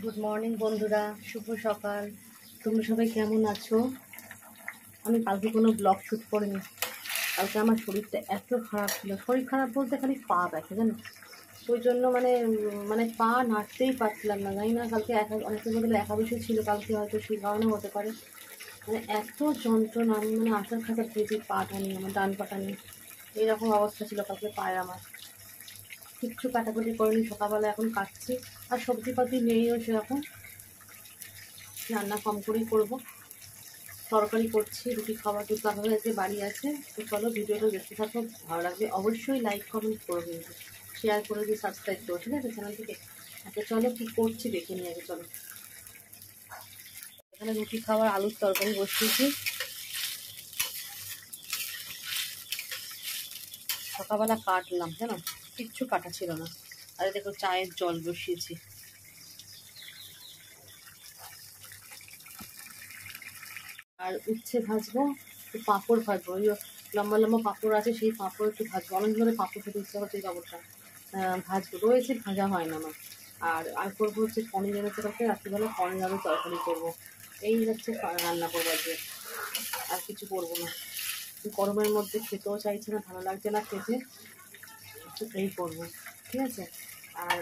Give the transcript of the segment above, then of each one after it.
Good morning বন্ধুরা, শুভ সকাল। তোমরা সবাই কেমন আছো? আমি কালকে কোনো ব্লগ শ্যুট করিনি। কালকে আমার শরীরটা এত খারাপ ছিল, শরীর খারাপ বলতে খালি পা ব্যথা, জানো। ওই জন্য মানে পা নাড়তেই পারছিলাম না, জানি না। কালকে অনেকের বদলে একাদশী ছিল, কালকে হয়তো সেই কারণে হতে পারে। মানে এত যন্ত্রণা, আমি আচার খাচার খেয়েছি পাটা নিয়ে, আমার ডান পাটা নিয়ে। এইরকম অবস্থা ছিল কালকে পায়ে আমার। কিচ্ছু কাটাকুটি করিনি, সকালবেলা এখন কাটছি। আর সবজিপাতি নেইও সেরকম, রান্না কম করেই করবো। তরকারি করছি, রুটি খাবার দুধ কাকা যে বাড়ি আছে। তো চলো ভিডিওটা দেখতে থাকো, ভালো লাগবে অবশ্যই লাইক কমেন্ট করো, কিন্তু শেয়ার করে দিয়ে সাবস্ক্রাইব করো, ঠিক আছে চ্যানেলটিকে। আচ্ছা চলো কী করছি দেখে নিয়ে আগে। চলো, এখানে রুটি খাবার আলুর তরকারি বসিয়েছি। সকালবেলা কাটলাম, জানো, কিচ্ছু কাটা ছিল না। আর দেখো চায়ের জল বসিয়েছি। আর উচ্ছে ভাজবো, পাঁপড় ভাজবো। ওই লম্বা লম্বা পাঁপড় আছে, সেই পাঁপড় একটু ভাজবো। অনেক ধরে পাঁপড় খেতে ইচ্ছা হচ্ছে, এই খবরটা ভাজবো। রয়েছে, ভাজা হয় না আমার। আর করবো হচ্ছে পনির এনেছে কালকে, রাত্রিবেলা পনির আলুর তরকারি করবো। এই হচ্ছে রান্না করবো আজকে, আর কিছু করবো না। গরমের মধ্যে খেতেও চাইছে না, ভালো লাগছে না খেতে, এই করবো, ঠিক আছে। আর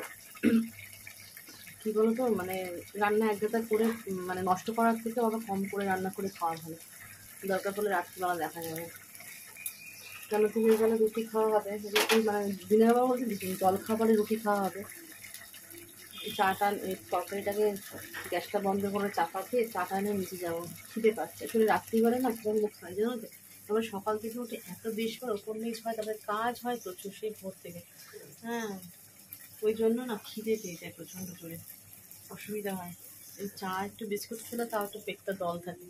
কী বলতো, মানে রান্না একগাদা করে মানে নষ্ট করার থেকে অত কম করে রান্না করে খাওয়া ভালো। দরকার পড়লে রাত্রিবেলা দেখা যাবে। কেন কি হয়ে গেলে রুটি খাওয়া হবে, রুটি মানে দিনের বেলা বলতে জল খাবারে রুটি খাওয়া হবে। চাটা, এই তরকারিটাকে গ্যাসটা বন্ধ করে চাপা দিয়ে চাটা নিয়ে নিচে যাবো, খিদে পাচ্ছে আসলে। রাত্রিবেলা না কিরকম লোক খাই জানো তো। তারপরে সকাল থেকে উঠে এত বেশ করে ওপর নিচ হয়, তারপরে কাজ হয় প্রচুর সেই ভোর থেকে। হ্যাঁ, ওই জন্য না খিদে পেয়ে যায় প্রচণ্ড করে, অসুবিধা হয়। এই চা একটু বিস্কুট খেলে তাও একটু পেটটা দল থাকে।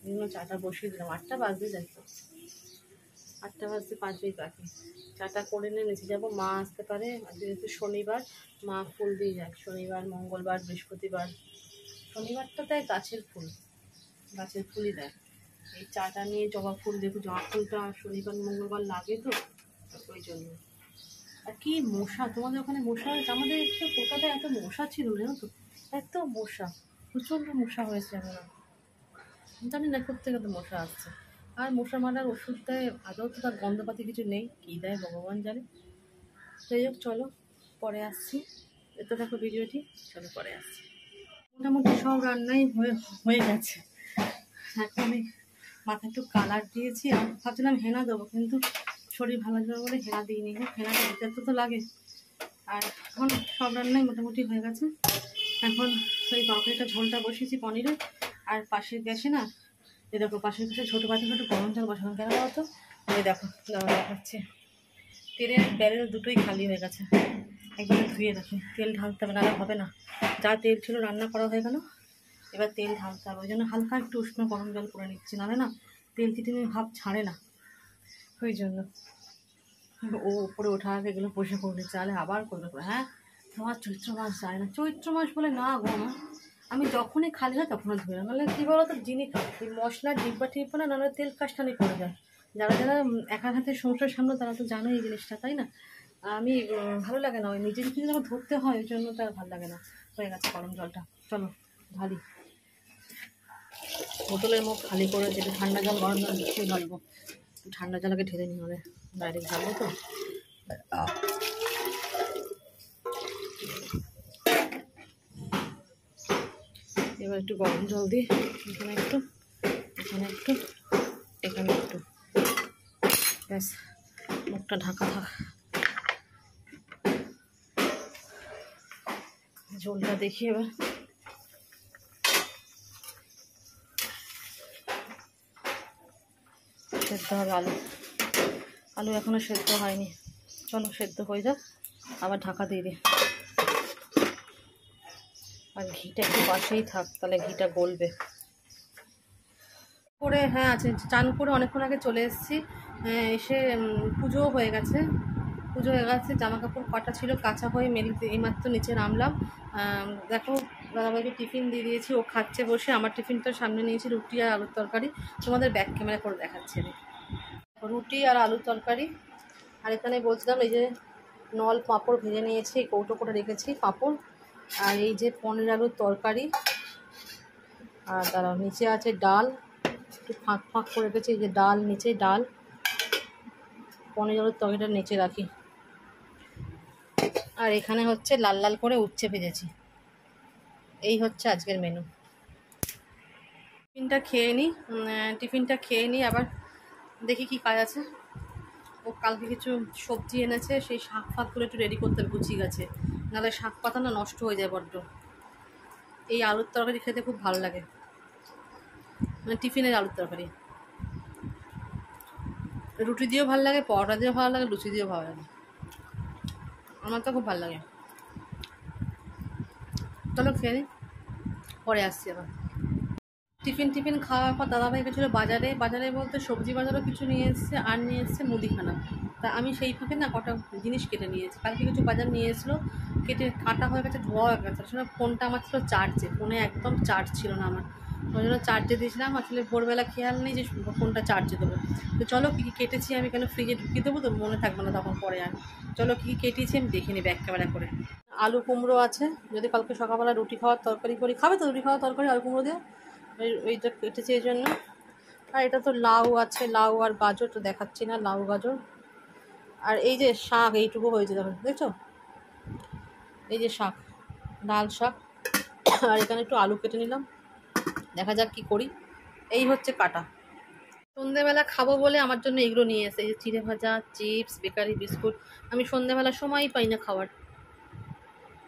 এই জন্য চাটা বসিয়ে দিলাম। 8টা বাজতে যাই তো, 8টা বাজতে 5 মিনিট বাকি। চাটা করে নিয়ে নিচে যাবো, মা আসতে পারে। আর যেহেতু শনিবার, মা ফুল দিয়ে যায় শনিবার, মঙ্গলবার, বৃহস্পতিবার। শনিবারটা দেয় গাছের ফুল, গাছের ফুলই দেয়। এই চাটা নিয়ে জবা ফুল, দেখো জবা ফুলটা শনিবার মঙ্গলবার লাগে তো, ওই জন্য। আর কি মশা, তোমাদের ওখানে মশা হয়েছে? আমাদের একটু কলকাতায় এত মশা ছিল না, জানো তো। এত মশা, প্রচণ্ড মশা হয়েছে। আমরা জানি না কোথেকে তো মশা আসছে। আর মশা মারার ওষুধ দেয়, আদৌ তো তার গন্ধপাতি কিছু নেই, কী দেয় ভগবান জানে। যাই হোক চলো, পরে আসছি। দেখতে থাকো ভিডিওটি, চলো পরে আসছি। মোটামুটি সব রান্নাই হয়ে গেছে। এখন আমি মাথায় একটু কালার দিয়েছি, আর ভাবছিলাম হেনা দেবো, কিন্তু শরীর ভালো যাবে বলে হেনা দিইনি। হেনাটা দিতে তো লাগে। আর এখন সব রান্নাই মোটামুটি হয়ে গেছে। এখন ওই তরকারিটা ঝোলটা বসিয়েছি পনিরের। আর পাশের গ্যাসে না, এই দেখো পাশের গ্যাসে ছোটো পাত্রে ছোটো গরম জল বসানো। কেন বলতো, ওই দেখো দেখাচ্ছে, তেলের ব্যারেল দুটোই খালি হয়ে গেছে। একবারে ধুয়ে রাখি, তেল ঢালতে হবে, নাহলে হবে না। যা তেল ছিল রান্না করা হয়ে গেল, এবার তেল ঢালতে হবে। ওই জন্য হালকা একটু উষ্ণ গরম জল করে নিচ্ছি, নাহলে না তেল কিটিনি ভাব ছাড়ে না। ওই জন্য ও উপরে ওঠা আগে এগুলো বসে পড়বে, চালে আবার করবে। হ্যাঁ, তোমার চৈত্র মাস যায় না, চৈত্র মাস বলে না গো আমার। আমি যখনই খালি হয় তখনও ধুয়ে না, নাহলে কী বলো তো, জিনিস এই মশলার ডিব্বা টিব্বা না, নাহলে তেল কাজটানি পড়ে যায়। যারা যারা একা হাতে সংসার সামনে তারা তো জানো এই জিনিসটা, তাই না। আমি ভালো লাগে না, ওই নিজের কিছু যখন ধরতে হয়, ওই জন্য তার ভালো লাগে না। হয়ে গেছে গরম জলটা, চলো ঢালি। বোতলের মুখ খালি করে, যেটা ঠান্ডা জল গরম জল মিশিয়ে ঢালবো। ঠান্ডা জলকে ঢেলে নিয়ে হবে, ডাইরেক্ট ঢালবো তো। এবার একটু গরম জল দিই, এখানে একটু, এখানে একটু, এখানে একটু, ব্যাস মুখটা ঢাকা থাক। ঝোলটা দেখি এবার। সেদ্ধ হবে আলু, আলু এখনো সেদ্ধ হয়নি। চলো সেদ্ধ হয়ে যাক, আবার ঢাকা দিয়ে দিই। আর ঘিটা একটু পাশেই থাক, তাহলে ঘিটা গলবে। করে হ্যাঁ আছে, চান করে অনেকক্ষণ আগে চলে এসেছি। এসে পুজোও হয়ে গেছে, জামা কাপড় কটা ছিল কাঁচা হয়ে মেলতে এইমাত্র নিচে নামলাম। দেখো দাদাভাইকে টিফিন দিয়ে দিয়েছি, ও খাচ্ছে বসে। আমার টিফিনটা সামনে নিয়েছি, রুটি আর আলুর তরকারি। তোমাদের ব্যাক ক্যামেরা করে দেখাচ্ছি আমি, রুটি আর আলুর তরকারি। আর এখানে বলছিলাম, এই যে নল পাঁপড় ভেজে নিয়েছি, কৌটো করে রেখেছি পাঁপড়। আর এই যে পনির আলুর তরকারি, আর দাঁড়াও নিচে আছে ডাল, একটু ফাঁক ফাঁক করে রেখেছি, এই যে ডাল, নিচে ডাল, পনির আলুর তরকারিটা নিচে রাখি। আর এখানে হচ্ছে লাল লাল করে উচ্ছে ভেজেছি। এই হচ্ছে আজকের মেনু। টিফিনটা খেয়ে নিই, আবার দেখি কি কাজ আছে। ও কালকে কিছু সবজি এনেছে, সেই শাক ফাকগুলো একটু রেডি করতে হবে গুছিয়ে গেছে, নাহলে শাক পাতা না নষ্ট হয়ে যায় বড্ড। এই আলুর তরকারি খেতে খুব ভালো লাগে, মানে টিফিনের আলুর তরকারি। রুটি দিয়েও ভালো লাগে, পরোটা দিয়েও ভালো লাগে, লুচি দিয়েও ভালো লাগে, আমার তো খুব ভালো লাগে। চলো খেয়ে নিই, পরে আসছি আবার। টিফিন খাওয়ার পর দাদাভাই গেছিলো বাজারে বলতে সবজি বাজারও কিছু নিয়ে এসেছে, আর নিয়ে এসেছে মুদিখানা। তা আমি সেইভাবে না কটা জিনিস কেটে নিয়েছি। কালকে কিছু বাজার নিয়ে এসেছিলো, কাটা হয়ে গেছে, ধোয়া হয়ে গেছে। আসলে ফোনটা আমার ছিল চার্জে, ফোনে একদম চার্জ ছিল না আমার, ওই জন্য চার্জে দিয়েছিলাম। আসলে ভোরবেলা খেয়াল নেই যে ফোনটা চার্জে দেবো। তো চলো কী কী কেটেছি আমি, কেন ফ্রিজে ঢুকিয়ে দেবো তো মনে থাকবে না তখন পরে। আর চলো কী কী কেটেছি আমি দেখে নিই ব্যাক ক্যামেরা করে। আলু কুমড়ো আছে, যদি কালকে সকালবেলা রুটি খাওয়ার তরকারি করি, খাবে তো রুটি খাওয়ার তরকারি আলু কুমড়ো দিয়ে, ওইটা কেটেছি এই জন্য। আর এটা তো লাউ আছে, লাউ আর গাজর তো দেখাচ্ছি না, লাউ গাজর। আর এই যে শাক এইটুকু হয়েছে, দেখো দেখছো, এই যে শাক, ডাল শাক। আর এখানে একটু আলু কেটে নিলাম, দেখা যাক কি করি। এই হচ্ছে কাটা। সন্ধেবেলা খাবো বলে আমার জন্য এগুলো নিয়ে এসে, এই যে চিড়ে ভাজা, চিপস, বেকারি বিস্কুট। আমি সন্ধেবেলা সময়ই পাই না খাওয়ার,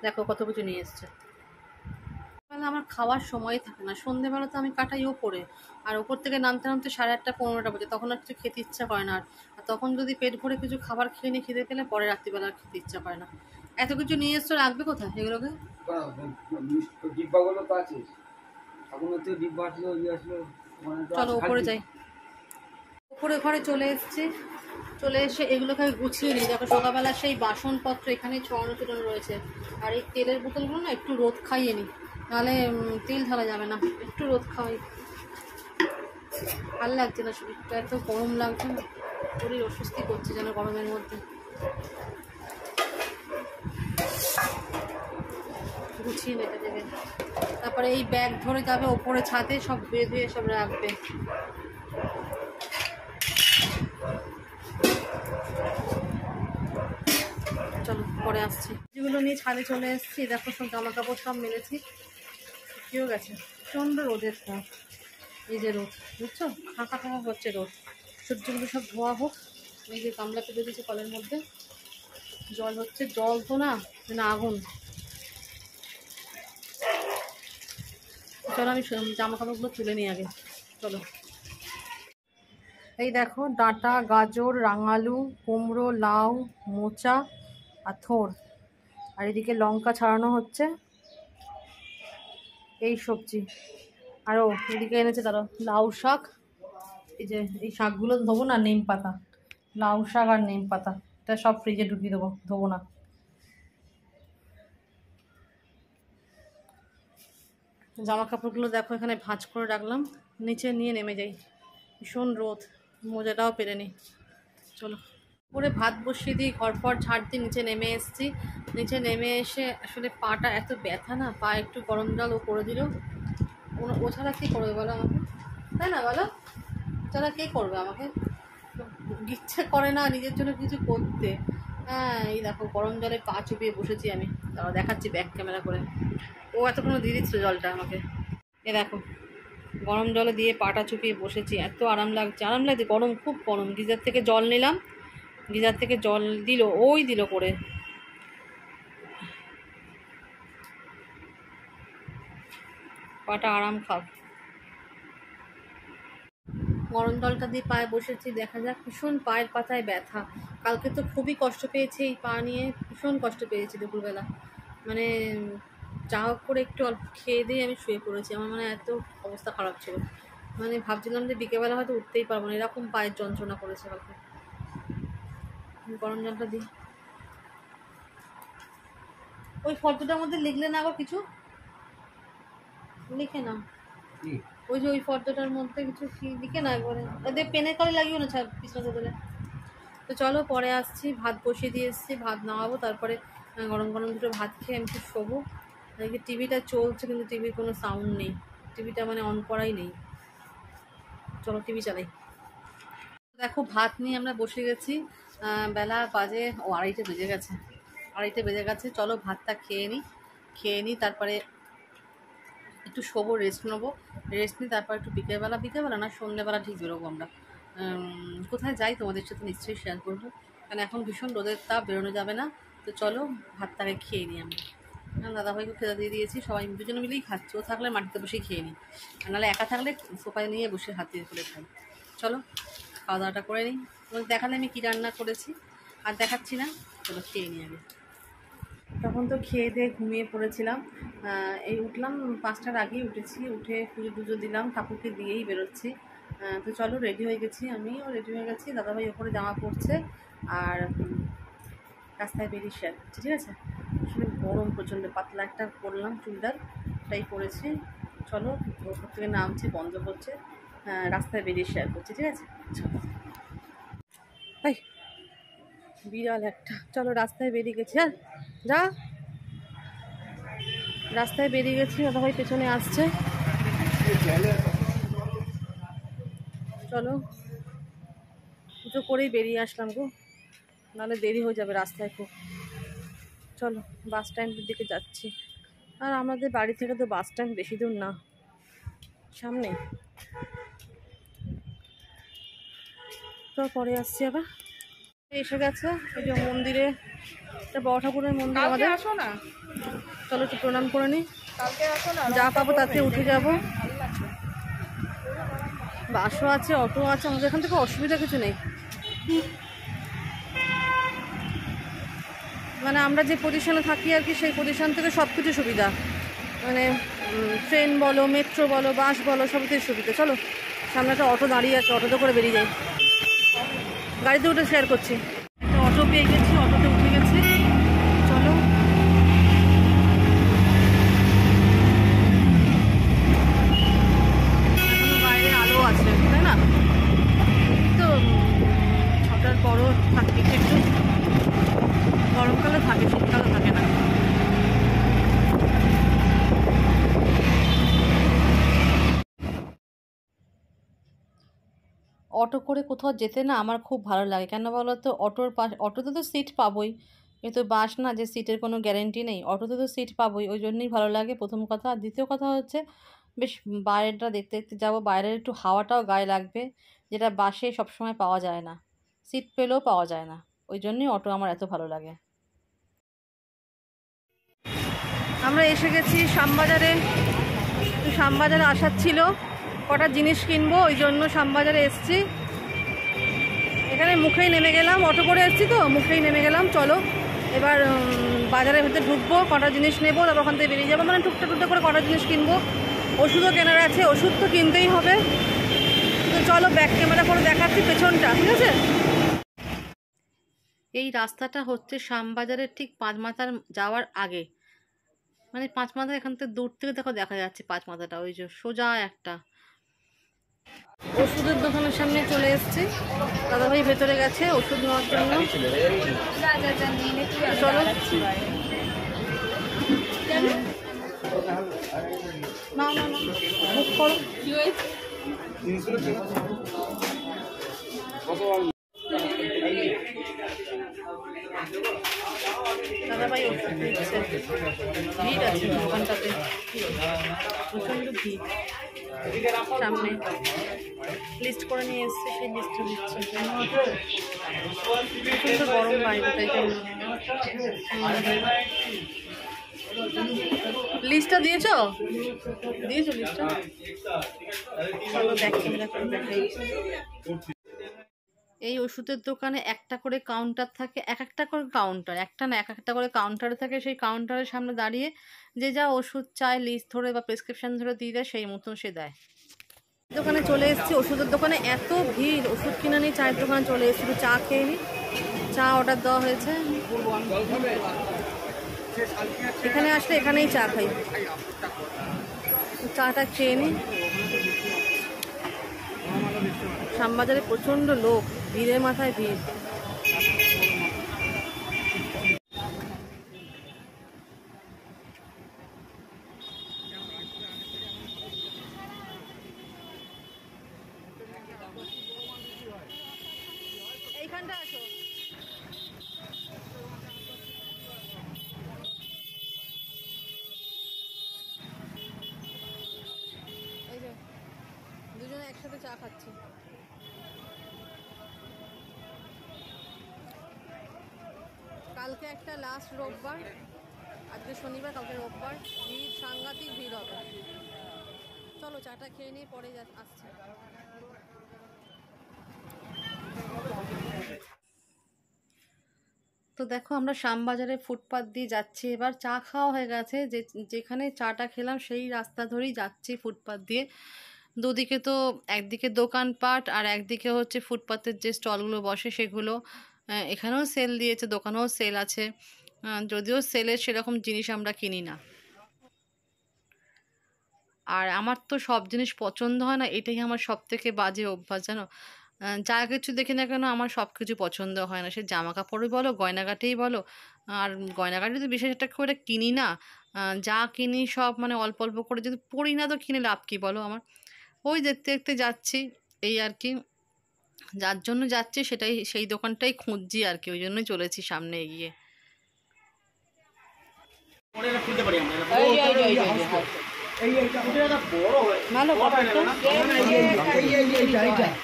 দেখো কত কিছু নিয়ে এসছে। আমার খাওয়ার সময় থাকে না, সন্ধেবেলা তো আমি কাটাই ওপরে, আর ওপর থেকে নামতে নামতে 8:30 15টা বাজে, তখন আর কিছু খেতে ইচ্ছা করে না। আর তখন যদি পেট ভরে কিছু খাবার খেয়ে নিয়ে খেতে পেলে পরে রাত্রিবেলা আর খেতে ইচ্ছা করে না। এত কিছু নিয়ে এসছো, রাখবে কোথায় এগুলোকে? ডিব্বাগুলো তো আছে, এখন তো ডিব্বা আসলো চলো ওপরে যাই। উপরে ঘরে চলে এসে এগুলোকে আমি গুছিয়ে নিই। দেখো সকালবেলা সেই বাসনপত্র এখানে ছড়ানো ছিটানো রয়েছে। আর এই তেলের বোতলগুলো না একটু রোদ খাইয়ে নিই, নাহলে তেল ঢালা যাবে না, একটু রোদ খাওয়াই। ভালো লাগছে না, শরীরটা এত গরম লাগছে না, শরীর অস্বস্তি করছে যেন গরমের মধ্যে। গুছিয়ে নিতে দেবে, তারপরে এই ব্যাগ ধরে যাবে ওপরে ছাদে, সব ধুয়ে ধুয়ে সব রাখবে। চলো পরে আসছি। যেগুলো নিয়ে ছাদে চলে এসেছি, দেখো সব জামা কাপড় সব মেলেছি, শুকিয়েও গেছে, প্রচণ্ড রোদের তাপ। এই যে রোদ, বুঝছো, ফাঁকা ফাঁকা হচ্ছে রোদ। সবজিগুলো সব ধোয়া হোক। এই যে গামলা পেতে দিয়েছে কলের মধ্যে, জল হচ্ছে, জল তো না আগুন। চলো আমি জামা কাপড়গুলো তুলে নিই আগে, চলো। এই দেখো ডাঁটা, গাজর, রাঙালু, কুমড়ো, লাউ, মোচা আর থোড়, আর এদিকে লঙ্কা ছাড়ানো হচ্ছে, এই সবজি। আরও এদিকে এনেছে তারা লাউ শাক, এই যে এই শাকগুলো ধোবো না, নিম পাতা, লাউ শাক আর নিম পাতা, এটা সব ফ্রিজে ঢুকিয়ে দেবো, ধোবো না। জামা কাপড়গুলো দেখো এখানে ভাঁজ করে রাখলাম, নিচে নিয়ে নেমে যাই, ভীষণ রোদ, মোজাটাও পেরে নিই। চলো পুরো ভাত বসিয়ে দিই, ঘর পর ঝাড় দিয়ে নিচে নেমে এসেছি। নিচে নেমে এসে আসলে পাটা এত ব্যথা না, পা একটু গরম জল ও করে দিল, ও ছাড়া কী করবে বলো আমাকে, তাই না বলো? ছাড়া কে করবে আমাকে? ইচ্ছে করে না নিজের জন্য কিছু করতে। হ্যাঁ এই দেখো গরম জলে পা চুপিয়ে বসেছি আমি, তাও দেখাচ্ছি ব্যাক ক্যামেরা করে। ও এতক্ষণ দিয়ে দিচ্ছিল জলটা আমাকে, এ দেখো গরম জলে দিয়ে পাটা চুপিয়ে বসেছি, এত আরাম লাগছে, গরম, খুব গরম। গিজার থেকে জল নিলাম, গিজার থেকে জল দিল করে, পাটা আরাম খাক। গরম জলটা দিয়ে পায়ে বসেছি, দেখা যাক। ভীষণ পায়ের পাতায় ব্যথা, কালকে তো খুবই কষ্ট পেয়েছি এই পা নিয়ে, ভীষণ কষ্ট পেয়েছি দুপুরবেলা। মানে যা হোক করে একটু অল্প খেয়ে দিয়ে আমি শুয়ে পড়েছি, আমার মানে এত অবস্থা খারাপ ছিল, মানে ভাবছিলাম যে বিকেলবেলা হয়তো উঠতেই পারবো না, এরকম পায়ের যন্ত্রণা করেছে কালকে। গরম জলটা দিই। ওই ফর্দটার মধ্যে লিখলে না, আবার কিছু লিখে না, ওই যে ওই ফর্দটার মধ্যে কিছু লিখে না, একবারে ওদের পেনের কালি লাগিও না পিছনে দিলে। তো চলো পরে আসছি, ভাত বসিয়ে দিয়ে এসেছি, ভাত নামাবো, তারপরে গরম গরম দুটো ভাত খেয়ে আমি একটু শোবো। এদিকে টিভিটা চলছে কিন্তু টিভির কোনো সাউন্ড নেই, টিভিটা মানে অন করাই নেই। চলো টিভি চালাই। দেখো ভাত নিয়ে আমরা বসে গেছি, বেলা বাজে 2:30 বেজে গেছে, 2:30 বেজে গেছে। চলো ভাতটা খেয়ে নিই তারপরে একটু শোবো, রেস্ট নেবো, রেস্ট নিই তারপর একটু বিকেলবেলা না সন্ধ্যেবেলা ঠিক বেরোবো আমরা। কোথায় যাই তোমাদের সাথে নিশ্চয়ই শেয়ার করবো, কারণ এখন ভীষণ রোদের তাপ, বেরোনো যাবে না। তো চলো ভাতটাকে খেয়ে নিই আমরা। দাদাভাইকে খেতে দিয়ে দিয়েছি, সবাই দুজনে মিলেই খাচ্ছি। ও থাকলে মাটিতে বসেই খেয়ে নিই, আর নাহলে একা থাকলে সোফায় নিয়ে বসে হাত দিয়ে করে খাই। চলো খাওয়া দাওয়াটা করে নিই, তোমাদের দেখালে আমি কী রান্না করেছি আর দেখাচ্ছি না। চলো খেয়ে নিই আগে। তখন তো খেয়ে দিয়ে ঘুমিয়ে পড়েছিলাম, এই উঠলাম 5টার আগেই উঠেছি, উঠে পুজো দিলাম, ঠাকুরকে দিয়েই বেরোচ্ছি। তো চলো রেডি হয়ে গেছি, আমিও রেডি হয়ে গেছি, দাদাভাই ওপরে জামা পরছে আর রাস্তায় বেরিয়ে শেয়ার করছি, ঠিক আছে। আসলে গরম প্রচণ্ড, পাতলা একটা পরলাম চুড়িদার, ওটাই পরেছি। চলো ওপর থেকে নামছি, বন্ধ করছে, রাস্তায় বেরিয়ে শেয়ার করছি, ঠিক আছে। চলো ভাই বিড়াল একটা। চলো রাস্তায় বেরিয়ে গেছি, হ্যাঁ যা, রাস্তায় বেরিয়ে গেছি, দাদাভাই পেছনে আসছে। চলো পুজো করেই বেরিয়ে আসলাম গো, নাহলে দেরি হয়ে যাবে রাস্তায় খুব। চলো বাস স্ট্যান্ডের দিকে যাচ্ছি, আর আমাদের বাড়ি থেকে তো বাস স্ট্যান্ড বেশি দূর না, সামনে। তো পরে আসছি আবার, এসে গেছে এই যে মন্দিরে, এটা বড় ঠাকুরের মন্দির আমাদের। আসো না, চলো একটু প্রণাম করে নিই, কালকে আসো না, যা পাবো তাতে উঠে যাব। বাসও আছে, অটো আছে, আমাদের এখান থেকে অসুবিধা কিছু নেই। মানে আমরা যে পজিশনে থাকি আর কি, সেই পজিশন থেকে সব কিছু সুবিধা, মানে ট্রেন বলো, মেট্রো বলো, বাস বলো, সবই সুবিধা। চলো সামনে একটা অটো দাঁড়িয়ে আছে, অটোতে করে বেরিয়ে যাই, গাড়িতে উঠে শেয়ার করছি। একটা অটো পেয়ে গেছি, অটোতে উঠে গেছি। চলো এখনো বাইরে আলো আছে তাই না, তো 6টার পরও থাকি একটু, গরমকালে থাকে, শীতকালে থাকে না। অটো করে কোথাও যেতে না আমার খুব ভালো লাগে, কেন বলো তো, অটোতে তো সিট পাবোই, কিন্তু বাস না যে সিটের কোনো গ্যারেন্টি নেই, অটোতে তো সিট পাবোই, ওই জন্যই ভালো লাগে প্রথম কথা। আর দ্বিতীয় কথা হচ্ছে বেশ বাইরেটা দেখতে দেখতে যাবো, বাইরের একটু হাওয়াটাও গায়ে লাগবে, যেটা বাসে সবসময় পাওয়া যায় না, সিট পেলেও পাওয়া যায় না, ওই জন্যই অটো আমার এত ভালো লাগে। আমরা এসে গেছি শ্যামবাজারে, শ্যামবাজারে আসার ছিল, কটা জিনিস কিনবো, ওই জন্য শ্যামবাজারে এসছি। এখানে মুখেই নেমে গেলাম, অটো করে এসছি তো মুখেই নেমে গেলাম। চলো এবার বাজারের ভেতরে ঢুকবো, কটা জিনিস নেবো, তারপর ওখান থেকে বেরিয়ে যাবো, মানে টুকটা করে কটা জিনিস কিনবো, ওষুধও কেনার আছে, ওষুধ তো কিনতেই হবে। তো চলো ব্যাক ক্যামেরা করে দেখাচ্ছি পেছনটা, ঠিক আছে। এই রাস্তাটা হচ্ছে শ্যামবাজারের ঠিক 5 মাথার যাওয়ার আগে, মানে 5 মাথা এখান থেকে দূর থেকে দেখো দেখা যাচ্ছে 5 মাথাটা, ওই যে সোজা একটা। ওষুধের দোকানের সামনে চলে এসেছি, দাদাভাই ভেতরে গেছে ওষুধ নেওয়ার জন্য। চলো না না না বুক করো, দাদাভাই ওষুধ দিচ্ছে, ভিড় আছে দোকানটাতে, প্রচণ্ড ভিড়। সামনে লিস্ট করে নিয়ে এসছে, সেই লিস্টটা দিচ্ছে, প্রচণ্ড গরম বাইরে, তাই জন্য। লিস্টটা দিয়েছো লিস্টটা, চলো ব্যাক ক্যামেরা করে দেখাই। এই ওষুধের দোকানে একটা করে কাউন্টার থাকে, একটা করে কাউন্টার, একটা না এক একটা করে কাউন্টার থাকে, সেই কাউন্টারের সামনে দাঁড়িয়ে যে যা ওষুধ চায় লিস্ট ধরে বা প্রেসক্রিপশন ধরে দিয়ে দেয়, সেই মতন সে দেয়। দোকানে চলে এসেছি, ওষুধের দোকানে এত ভিড়, ওষুধ কিনে নিই, চায়ের দোকানে চলে এসেছি, চা খেয়ে নিই, চা অর্ডার দেওয়া হয়েছে। এখানে আসলে এখানেই চা খাই, চাটা খেয়ে নিই। শ্যামবাজারে প্রচণ্ড লোক, ভিড়ের মাথায় ভিড়। একসাথে চা খাচ্ছি। কালকে একটা লাস্ট রোববার, আজকে শনিবার, কালকে রোববার, ভিড়, সাংঘাতিক ভিড় হবে। চলো চাটা খেয়ে নিয়ে পরে আসছে। তো দেখো আমরা শ্যামবাজারে ফুটপাত দিয়ে যাচ্ছি, এবার চা খাওয়া হয়ে গেছে, যেখানে চাটা খেলাম সেই রাস্তা ধরেই যাচ্ছি ফুটপাত দিয়ে। দুদিকে তো একদিকে দোকানপাট আর একদিকে হচ্ছে ফুটপাতের যে স্টলগুলো বসে সেগুলো। এখানেও সেল দিয়েছে, দোকানেও সেল আছে, যদিও সেলের সেরকম জিনিস আমরা কিনি না। আর আমার তো সব জিনিস পছন্দ হয় না, এটাই আমার সব থেকে বাজে অভ্যাস জানো। যা কিছু দেখি না কেন আমার সব কিছু পছন্দ হয় না, সে জামা কাপড়ই বলো, গয়নাগাটিই বলো। আর গয়নাগাটি তো বিশেষ একটা করে কিনি না, যা কিনি সব মানে অল্প অল্প করে, যদি পড়ি না তো কিনে লাভ কী বলো আমার। ওই দেখতে দেখতে যাচ্ছি, এই আর কি, যার জন্য যাচ্ছি সেটাই, সেই দোকানটাই খুঁজছি আর কি, ওই জন্যই চলেছি সামনে এগিয়ে। ভালো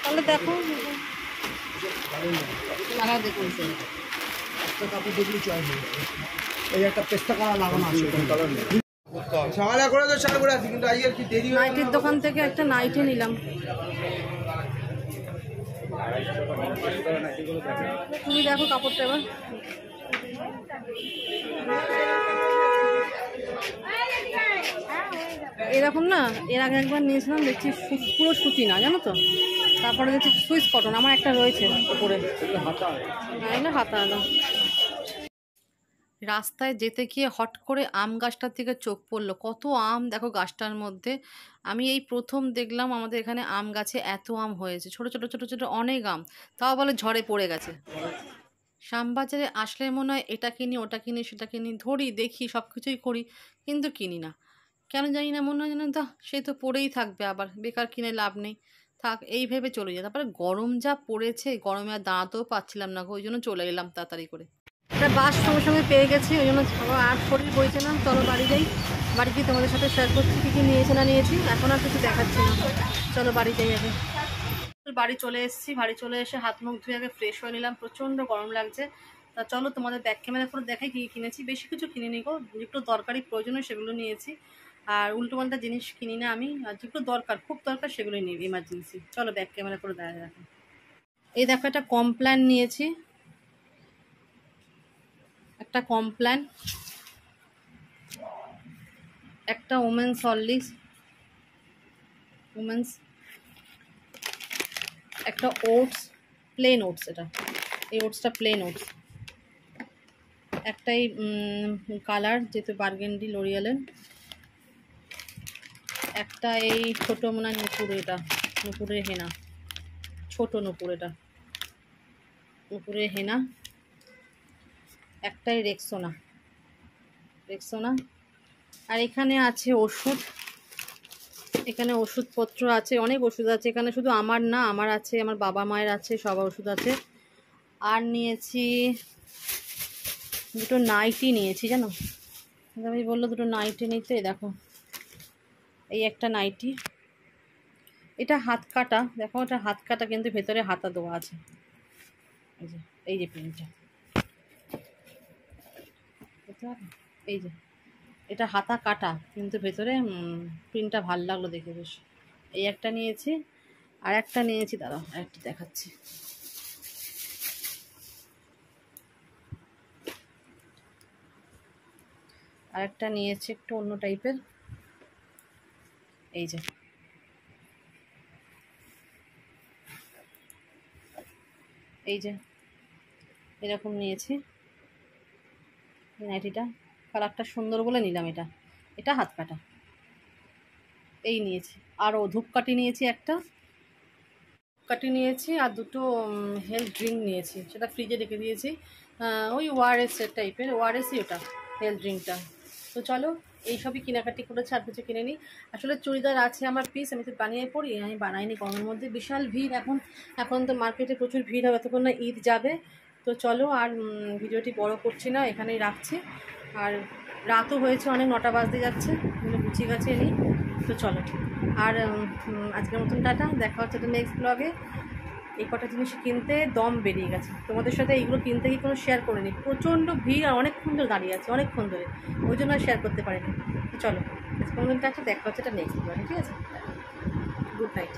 তাহলে দেখো এই একটা পেস্তা করা লাগানো আছে সকালে করে তো চাল করে আছে, কিন্তু আজকে কি দেরি হয়ে নাইটির দোকান থেকে একটা নাইটি নিলাম। তুমি দেখো কাপড়টা এবার। এরকম না, এর আগে একবার নিয়েছিলাম, দেখছি পুরো সুতি না জানো তো, তারপরে দেখছি সুইস কটন, আমার একটা রয়েছে উপরে হাতা আলো। রাস্তায় যেতে গিয়ে হট করে আম গাছটার দিকে চোখ পড়লো, কত আম দেখো গাছটার মধ্যে। আমি এই প্রথম দেখলাম আমাদের এখানে আম গাছে এত আম হয়েছে, ছোট ছোট ছোট ছোট অনেক আম, তাও বলে ঝড়ে পড়ে গেছে। শ্যামবাজারে আসলে মনে হয় এটা কিনি, ওটা কিনি, সেটা কিনি, ধরি দেখি সব কিছুই করি, কিন্তু কিনি না কেন জানি না। মনে হয় যেন তো সে তো পড়েই থাকবে, আবার বেকার কিনে লাভ নেই, থাক এই ভেবে চলে যায়। তারপরে গরম যা পড়েছে, গরমে আর দাঁড়াতেও পাচ্ছিলাম না, ওই জন্য চলে এলাম তাড়াতাড়ি করে। একটা বাস সঙ্গে সঙ্গে পেয়ে গেছি, ওই জন্য আর শরীর বইছে না, চলো বাড়ি যাই। বাড়ি গিয়ে তোমাদের সাথে শেয়ার করছি কী কী নিয়েছে না নিয়েছি, এখন আর কিছু দেখাচ্ছি না, চলো বাড়ি যাই আগে। বাড়ি চলে এসেছি, বাড়ি চলে এসে হাত মুখ ধুয়ে আগে ফ্রেশ হয়ে নিলাম, প্রচণ্ড গরম লাগছে। তা চলো তোমাদের ব্যাক ক্যামেরা করে দেখাই কী কিনেছি। বেশি কিছু কিনিনি গো, যেগুলো দরকারি প্রয়োজনীয় সেগুলো নিয়েছি, আর উল্টোপাল্টা জিনিস কিনি না আমি, আর যেগুলো দরকার খুব দরকার সেগুলোই নিই, এমার্জেন্সি। চলো ব্যাক ক্যামেরা করে দেখা দেখো। এই দেখো একটা কমপ্ল্যান নিয়েছি, একটা কমপ্ল্যান, একটা ওমেন্স হরলিক্স, ওমেন্স, একটা ওটস, প্লেন ওটস, এই ওটসটা প্লেন ওটস, একটাই কালার যেহেতু বার্গেন্ডি লরিয়ালের, একটা এই ছোটো মনে হয় নুপুর, এটা নুপুরের হেনা, ছোটো নুপুর, এটা নুপুরের হেনা, একটাই রেক্সোনা, আর এখানে আছে ওষুধ, এখানে ওষুধপত্র আছে, অনেক ওষুধ আছে এখানে, শুধু আমার না, আমার আছে, আমার বাবা মায়ের আছে, সবার ওষুধ আছে। আর নিয়েছি দুটো নাইটি নিয়েছি জানো, আমি বললো দুটো নাইটি নিতে, দেখো এই একটা নাইটি, এটা হাত কাটা, দেখো এটা হাত কাটা কিন্তু ভেতরে হাতা দেওয়া আছে, এই যে প্রিন্টটা, এই যে এটা হাতা কাটা কিন্তু ভেতরে প্রিন্টটা ভাল লাগলো দেখে বেশ। এই একটা নিয়েছি, আর একটা নিয়েছি, দাঁড়াও একটা দেখাচ্ছি, আর একটা নিয়েছি একটু অন্য টাইপের, এই যে এরকম নিয়েছি নাইটিটা, কালারটা সুন্দর বলে নিলাম, এটা হাত কাটা, এই নিয়েছি। আর ধূপকাঠি নিয়েছি, একটা ধূপকাঠি নিয়েছি, আর দুটো হেলথ ড্রিঙ্ক নিয়েছি, সেটা ফ্রিজে রেখে দিয়েছি, ওই ওআরএস টাইপের, ওআরএসই ওটা হেলথ ড্রিঙ্কটা। তো চলো এইসবই কেনাকাটি করেছে, আর কিছু কিনে নিই। আসলে চুড়িদার আছে আমার পিস, আমি তো বানিয়ে পড়ি, আমি বানাইনি গরমের মধ্যে, বিশাল ভিড় এখন তো মার্কেটে প্রচুর ভিড় হবে, এতক্ষণ না ঈদ যাবে। তো চলো আর ভিডিওটি বড় করছি না, এখানেই রাখছি, আর রাতও হয়েছে অনেক, 9টা বাজতে যাচ্ছে, গুছিয়ে গাছিয়ে নিই। তো তো চলো, আর আজকের মতন টাটা, দেখা হচ্ছে তো নেক্সট ব্লগে। এই কটা জিনিস কিনতে দম বেরিয়ে গেছে, তোমাদের সাথে এইগুলো কিনতে গিয়ে কোনো শেয়ার করিনি, প্রচণ্ড ভিড় আর অনেকক্ষণ ধরে দাঁড়িয়ে আছে, অনেকক্ষণ ধরে, ওই জন্য আর শেয়ার করতে পারিনি। তো চলো আজকের মতন টাটা, দেখা হচ্ছে এটা নেক্সট ব্লগে, ঠিক আছে? Good night.